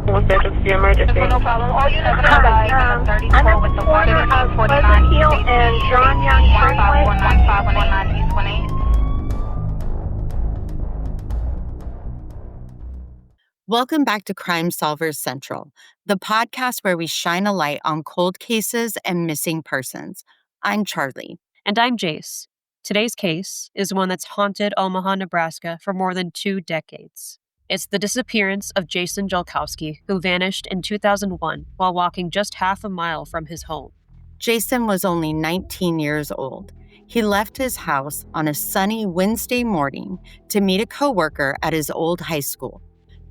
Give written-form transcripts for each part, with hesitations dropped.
Was there just the emergency? No problem. All units are Hi, by I'm at the corner of Pleasant Hill and John Young Freeway. 1519 Welcome back to Crime Solvers Central, the podcast where we shine a light on cold cases and missing persons. I'm Charlie. And I'm Jayce. Today's case is one that's haunted Omaha, Nebraska for more than 2 decades. It's the disappearance of Jason Jolkowski, who vanished in 2001 while walking just half a mile from his home. Jason was only 19 years old. He left his house on a sunny Wednesday morning to meet a coworker at his old high school.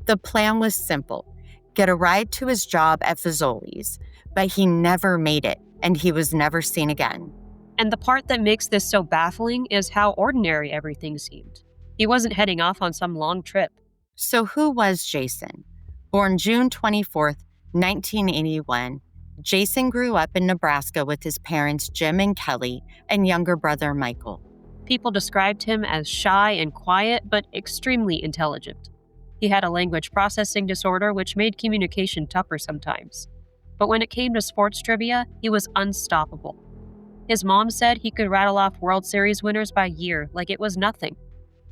The plan was simple: get a ride to his job at Fazoli's, but he never made it, and he was never seen again. And the part that makes this so baffling is how ordinary everything seemed. He wasn't heading off on some long trip. So who was Jason? Born June 24th, 1981, Jason grew up in Nebraska with his parents Jim and Kelly and younger brother Michael. People described him as shy and quiet, but extremely intelligent. He had a language processing disorder which made communication tougher sometimes. But when it came to sports trivia, he was unstoppable. His mom said he could rattle off World Series winners by year like it was nothing.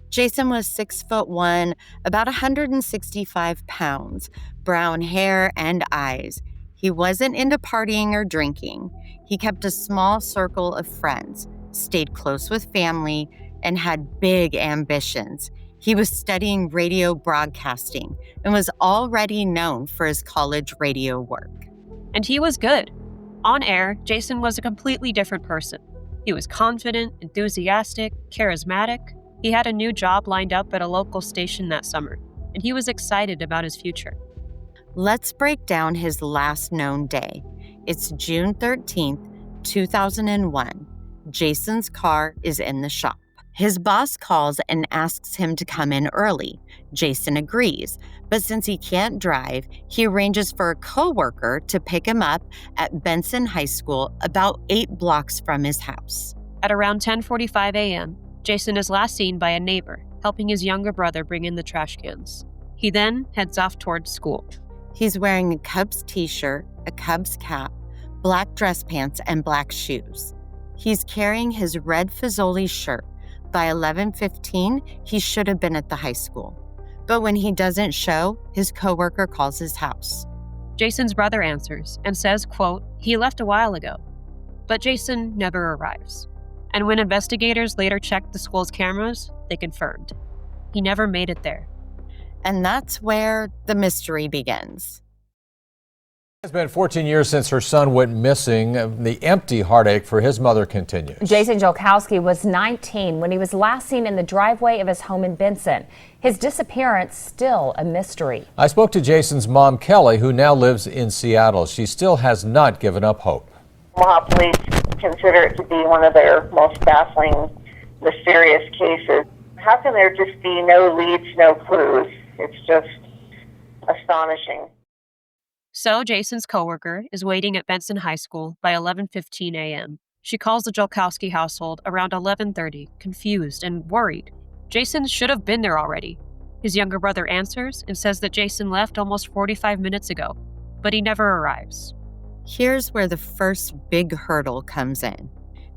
Jason was 6'1", about 165 pounds, brown hair and eyes. He wasn't into partying or drinking. He kept a small circle of friends, stayed close with family, and had big ambitions. He was studying radio broadcasting and was already known for his college radio work. And he was good. On air, Jason was a completely different person. He was confident, enthusiastic, charismatic. He had a new job lined up at a local station that summer, and he was excited about his future. Let's break down his last known day. It's June 13th, 2001. Jason's car is in the shop. His boss calls and asks him to come in early. Jason agrees, but since he can't drive, he arranges for a coworker to pick him up at Benson High School, about 8 blocks from his house. At around 10:45 a.m., Jason is last seen by a neighbor, helping his younger brother bring in the trash cans. He then heads off towards school. He's wearing a Cubs t-shirt, a Cubs cap, black dress pants, and black shoes. He's carrying his red Fazoli shirt. By 11:15, he should have been at the high school. But when he doesn't show, his coworker calls his house. Jason's brother answers and says, quote, he left a while ago. But Jason never arrives. And when investigators later checked the school's cameras, they confirmed he never made it there. And that's where the mystery begins. It's been 14 years since her son went missing. The empty heartache for his mother continues. Jason Jolkowski was 19 when he was last seen in the driveway of his home in Benson. His disappearance still a mystery. I spoke to Jason's mom, Kelly, who now lives in Seattle. She still has not given up hope. Omaha police consider it to be one of their most baffling, mysterious cases. How can there just be no leads, no clues? It's just astonishing. So Jason's coworker is waiting at Benson High School by 11:15 a.m. She calls the Jolkowski household around 11:30, confused and worried. Jason should have been there already. His younger brother answers and says that Jason left almost 45 minutes ago, but he never arrives. Here's where the first big hurdle comes in.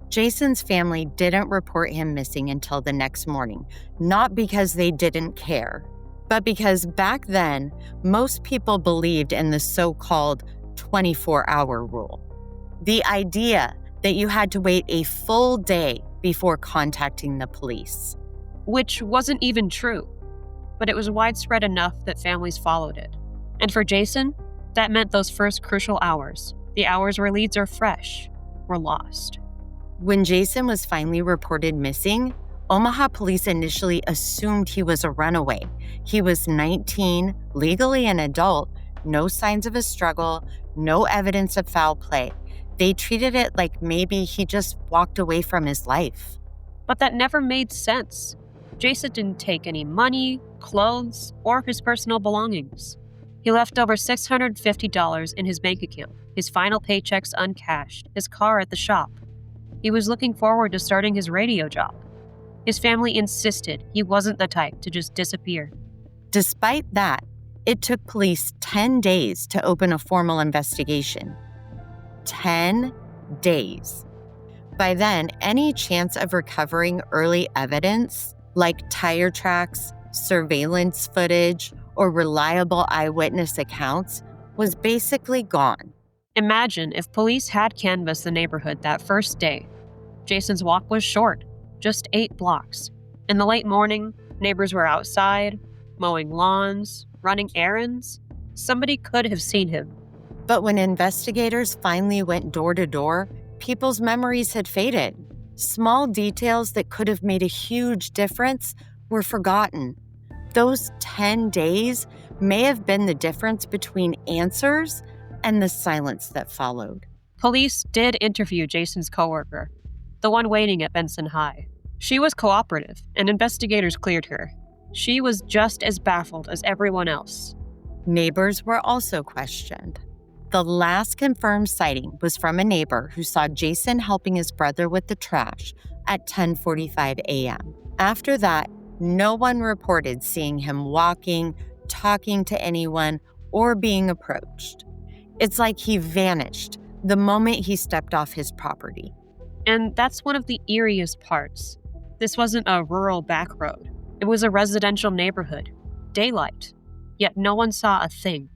Jason's family didn't report him missing until the next morning, not because they didn't care, but because back then, most people believed in the so-called 24-hour rule. The idea that you had to wait a full day before contacting the police. Which wasn't even true, but it was widespread enough that families followed it. And for Jason, that meant those first crucial hours, the hours where leads are fresh, were lost. When Jason was finally reported missing, Omaha police initially assumed he was a runaway. He was 19, legally an adult, no signs of a struggle, no evidence of foul play. They treated it like maybe he just walked away from his life. But that never made sense. Jason didn't take any money, clothes, or his personal belongings. He left over $650 in his bank account, his final paychecks uncashed, his car at the shop. He was looking forward to starting his radio job. His family insisted he wasn't the type to just disappear. Despite that, It took police 10 days to open a formal investigation. 10 days. By then, any chance of recovering early evidence, like tire tracks, surveillance footage, or reliable eyewitness accounts, was basically gone. Imagine if police had canvassed the neighborhood that first day. Jason's walk was short, just 8 blocks. In the late morning, neighbors were outside, mowing lawns, running errands. Somebody could have seen him. But when investigators finally went door to door, people's memories had faded. Small details that could have made a huge difference were forgotten. Those 10 days may have been the difference between answers and the silence that followed. Police did interview Jason's coworker, the one waiting at Benson High. She was cooperative, and investigators cleared her. She was just as baffled as everyone else. Neighbors were also questioned. The last confirmed sighting was from a neighbor who saw Jason helping his brother with the trash at 10:45 a.m. After that, no one reported seeing him walking, talking to anyone, or being approached. It's like he vanished the moment he stepped off his property. And that's one of the eeriest parts. This wasn't a rural back road. It was a residential neighborhood. Daylight. Yet no one saw a thing.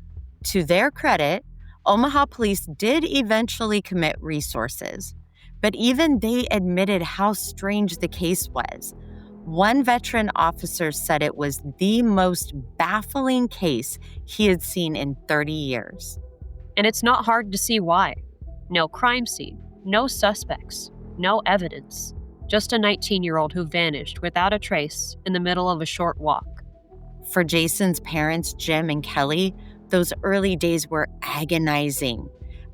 To their credit, Omaha police did eventually commit resources, but even they admitted how strange the case was. One veteran officer said it was the most baffling case he had seen in 30 years. And it's not hard to see why. No crime scene, no suspects, no evidence. Just a 19-year-old who vanished without a trace in the middle of a short walk. For Jason's parents, Jim and Kelly, those early days were agonizing.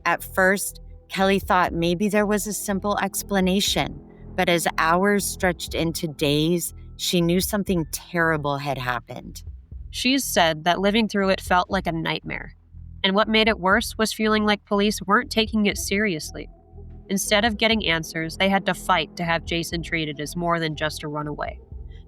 At first, Kelly thought maybe there was a simple explanation, but as hours stretched into days, she knew something terrible had happened. She's said that living through it felt like a nightmare. And what made it worse was feeling like police weren't taking it seriously. Instead of getting answers, they had to fight to have Jason treated as more than just a runaway.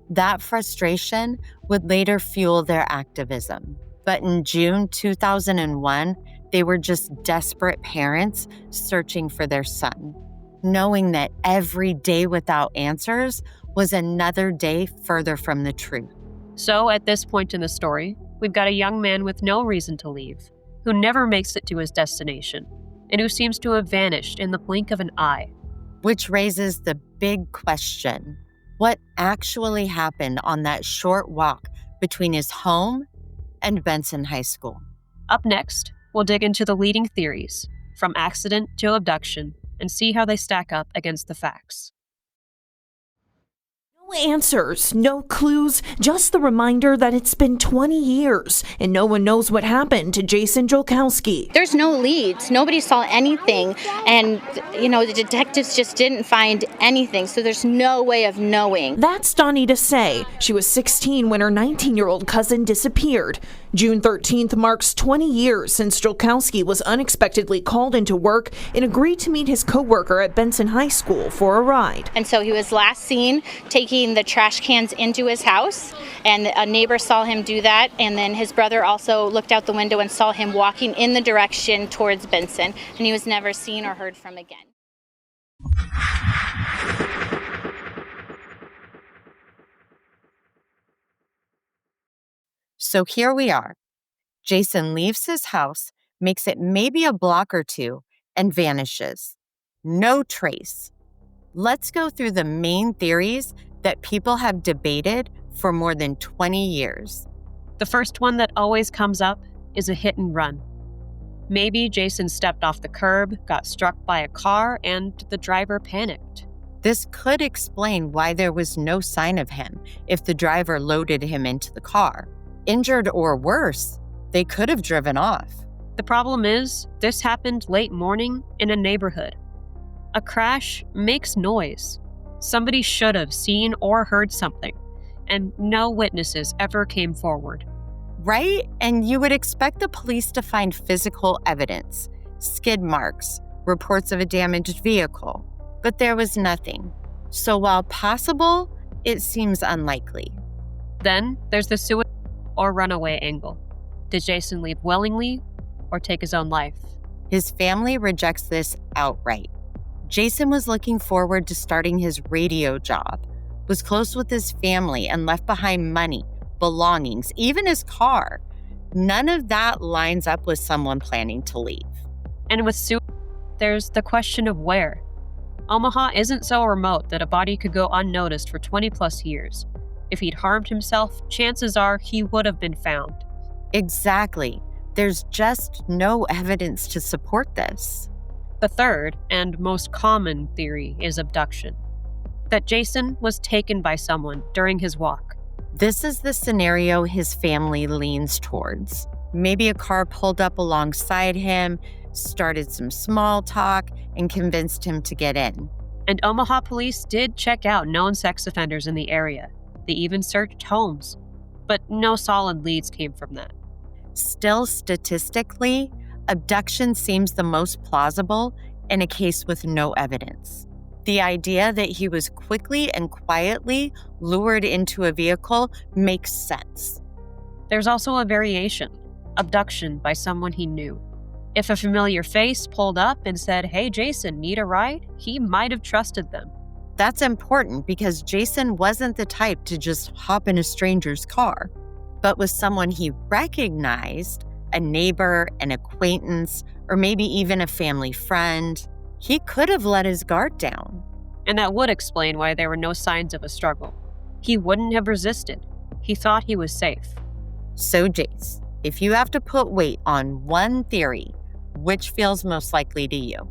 That frustration would later fuel their activism. But in June 2001, they were just desperate parents searching for their son, knowing that every day without answers was another day further from the truth. So at this point in the story, we've got a young man with no reason to leave, who never makes it to his destination, and who seems to have vanished in the blink of an eye. Which raises the big question: what actually happened on that short walk between his home and Benson High School? Up next, we'll dig into the leading theories, from accident to abduction, and see how they stack up against the facts. No answers, no clues, just the reminder that it's been 20 years and no one knows what happened to Jason Jolkowski. There's no leads. Nobody saw anything. And, the detectives just didn't find anything. So there's no way of knowing. That's Donnie to say. She was 16 when her 19-year-old cousin disappeared. June 13th marks 20 years since Jolkowski was unexpectedly called into work and agreed to meet his coworker at Benson High School for a ride. And so he was last seen taking the trash cans into his house, and a neighbor saw him do that, and then his brother also looked out the window and saw him walking in the direction towards Benson, and he was never seen or heard from again. So here we are. Jason leaves his house, makes it maybe a block or two, and vanishes. No trace. Let's go through the main theories that people have debated for more than 20 years. The first one that always comes up is a hit and run. Maybe Jason stepped off the curb, got struck by a car, and the driver panicked. This could explain why there was no sign of him if the driver loaded him into the car. Injured or worse, they could have driven off. The problem is, this happened late morning in a neighborhood. A crash makes noise. Somebody should have seen or heard something, and no witnesses ever came forward. Right? And you would expect the police to find physical evidence, skid marks, reports of a damaged vehicle, but there was nothing. So while possible, it seems unlikely. Then there's the suicide or runaway angle. Did Jason leave willingly or take his own life? His family rejects this outright. Jason was looking forward to starting his radio job, was close with his family, and left behind money, belongings, even his car. None of that lines up with someone planning to leave. And with suicide, there's the question of where. Omaha isn't so remote that a body could go unnoticed for 20 plus years. If he'd harmed himself, chances are he would have been found. Exactly. There's just no evidence to support this. The third and most common theory is abduction. That Jason was taken by someone during his walk. This is the scenario his family leans towards. Maybe a car pulled up alongside him, started some small talk, and convinced him to get in. And Omaha police did check out known sex offenders in the area. They even searched homes. But no solid leads came from that. Still, statistically, abduction seems the most plausible in a case with no evidence. The idea that he was quickly and quietly lured into a vehicle makes sense. There's also a variation, abduction by someone he knew. If a familiar face pulled up and said, "Hey, Jason, need a ride?" he might have trusted them. That's important because Jason wasn't the type to just hop in a stranger's car. But with someone he recognized, a neighbor, an acquaintance, or maybe even a family friend, he could have let his guard down. And that would explain why there were no signs of a struggle. He wouldn't have resisted. He thought he was safe. So, Jayce, if you have to put weight on one theory, which feels most likely to you?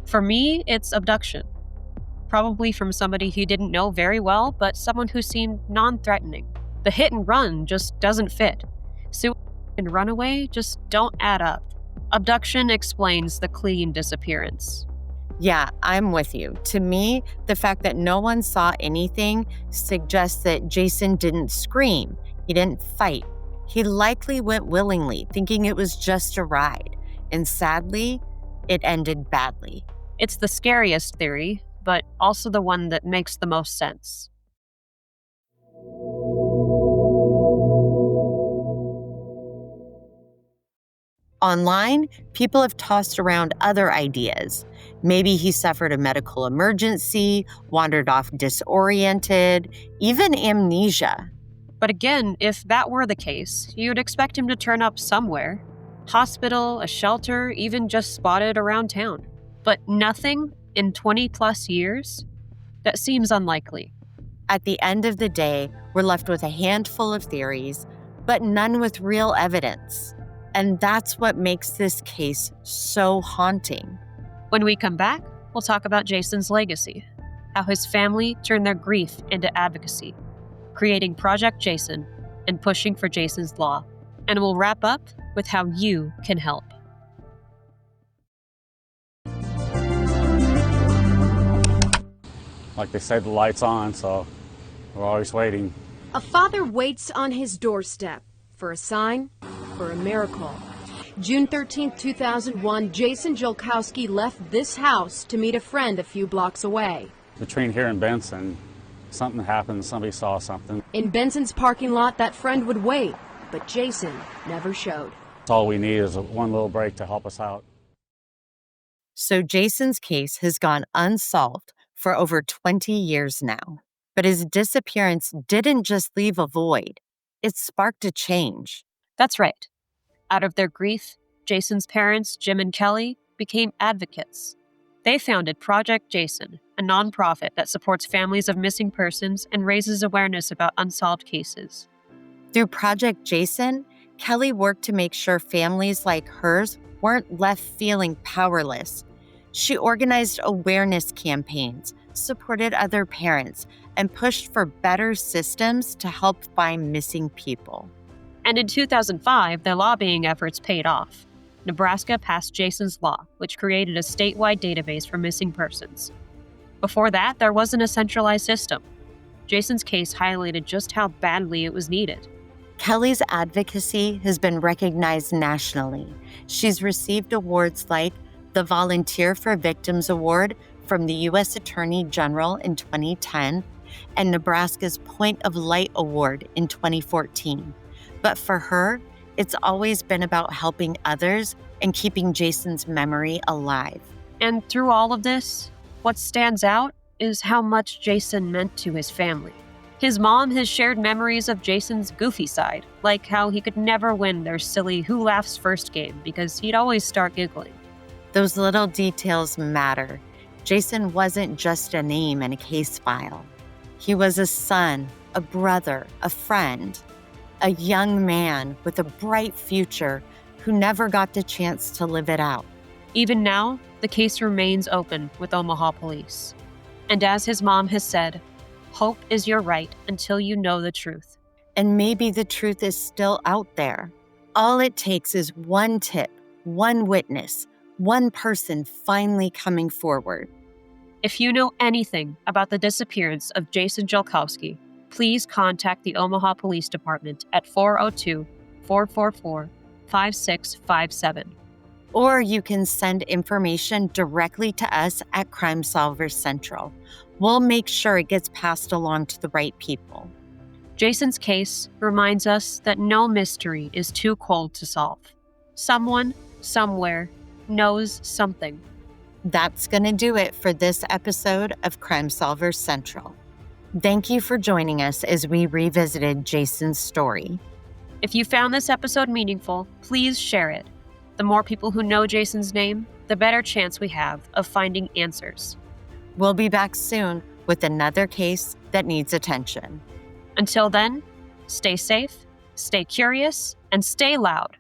For me, it's abduction. Probably from somebody he didn't know very well, but someone who seemed non-threatening. The hit and run just doesn't fit. Suicide and runaway just don't add up. Abduction explains the clean disappearance. Yeah, I'm with you. To me, the fact that no one saw anything suggests that Jason didn't scream. He didn't fight. He likely went willingly, thinking it was just a ride. And sadly, it ended badly. It's the scariest theory, but also the one that makes the most sense. Online, people have tossed around other ideas. Maybe he suffered a medical emergency, wandered off disoriented, even amnesia. But again, if that were the case, you'd expect him to turn up somewhere. Hospital, a shelter, even just spotted around town. But nothing in 20 plus years? That seems unlikely. At the end of the day, we're left with a handful of theories, but none with real evidence. And that's what makes this case so haunting. When we come back, we'll talk about Jason's legacy, how his family turned their grief into advocacy, creating Project Jason and pushing for Jason's law. And we'll wrap up with how you can help. Like they say, the light's on, so we're always waiting. A father waits on his doorstep for a sign, for a miracle. June 13, 2001, Jason Jolkowski left this house to meet a friend a few blocks away. Between here and Benson, something happened, somebody saw something. In Benson's parking lot, that friend would wait, but Jason never showed. All we need is one little break to help us out. So Jason's case has gone unsolved for over 20 years now. But his disappearance didn't just leave a void. It sparked a change. That's right. Out of their grief, Jason's parents, Jim and Kelly, became advocates. They founded Project Jason, a nonprofit that supports families of missing persons and raises awareness about unsolved cases. Through Project Jason, Kelly worked to make sure families like hers weren't left feeling powerless. She organized awareness campaigns, supported other parents, and pushed for better systems to help find missing people. And in 2005, their lobbying efforts paid off. Nebraska passed Jason's Law, which created a statewide database for missing persons. Before that, there wasn't a centralized system. Jason's case highlighted just how badly it was needed. Kelly's advocacy has been recognized nationally. She's received awards like the Volunteer for Victims Award from the U.S. Attorney General in 2010 and Nebraska's Point of Light Award in 2014. But for her, It's always been about helping others and keeping Jason's memory alive. And through all of this, what stands out is how much Jason meant to his family. His mom has shared memories of Jason's goofy side, like how he could never win their silly Who Laughs First game because he'd always start giggling. Those little details matter. Jason wasn't just a name in a case file. He was a son, a brother, a friend, a young man with a bright future who never got the chance to live it out. Even now, the case remains open with Omaha police. And as his mom has said, hope is your right until you know the truth. And maybe the truth is still out there. All it takes is one tip, one witness, one person finally coming forward. If you know anything about the disappearance of Jason Jolkowski, please contact the Omaha Police Department at 402-444-5657. Or you can send information directly to us at Crime Solvers Central. We'll make sure it gets passed along to the right people. Jason's case reminds us that no mystery is too cold to solve. Someone, somewhere, knows something. That's going to do it for this episode of Crime Solvers Central. Thank you for joining us as we revisited Jason's story. If you found this episode meaningful, please share it. The more people who know Jason's name, the better chance we have of finding answers. We'll be back soon with another case that needs attention. Until then, stay safe, stay curious, and stay loud.